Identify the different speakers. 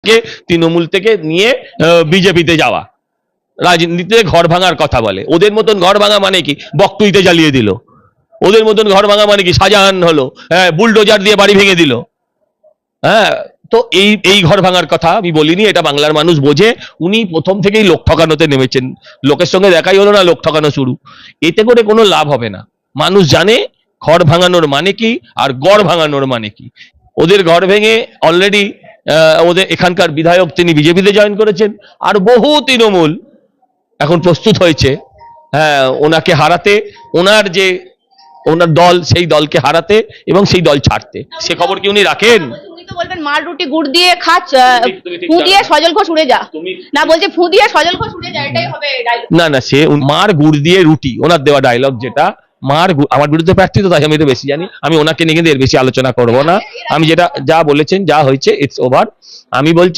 Speaker 1: থেকে তৃণমূল থেকে নিয়ে বিজেপিতে যাওয়া, রাজনীতিতে ঘর ভাঙার কথা বলে। ওদের মতন ঘর ভাঙা মানে কি বকটুইতে জ্বালিয়ে দিল, ওদের মতন ঘর ভাঙা মানে কি শাহজাহান হলো, হ্যাঁ বুলডোজার দিয়ে বাড়ি ভেঙে দিল। হ্যাঁ, তো এই ঘর ভাঙার কথা আমি বলিনি, এটা বাংলার মানুষ বোঝে। উনি প্রথম থেকেই লোক ঠকানোতে নেমেছেন, লোকের সঙ্গে দেখাই হলো না, লোক ঠকানো শুরু। এতে করে কোনো লাভ হবে না। মানুষ জানে ঘর ভাঙানোর মানে কি আর গড় ভাঙানোর মানে কি। ওদের ঘর ভেঙে অলরেডি ওদের এখানকার বিধায়ক তিনি বিজেপিতে জয়েন করেছেন, আর বহু তৃণমূল এখন প্রস্তুত হয়েছে হ্যাঁ ওনাকে হারাতে, ওনার দল সেই দলকে হারাতে এবং সেই দল ছাড়তে। সে খবর কি উনি রাখেন?
Speaker 2: উনি তো বলবেন মার রুটি গুড় দিয়ে খাচ্ছ, ফু দিয়ে সজল ঘোষ উড়ে যা, না বলছে ফু দিয়ে সজল ঘোষ উড়ে যা, এটাই হবে ডায়লগ।
Speaker 1: না সে মার গুড় দিয়ে রুটি, ওনার দেওয়া ডায়লগ যেটা। আমার বিরুদ্ধে প্রার্থী তো, তাই আমি তো বেশি জানি। আমি ওনাকে নিয়ে কিন্তু এর বেশি আলোচনা করবো না। আমি যেটা যা বলেছেন যা হয়েছে ইটস ওভার। আমি বলছি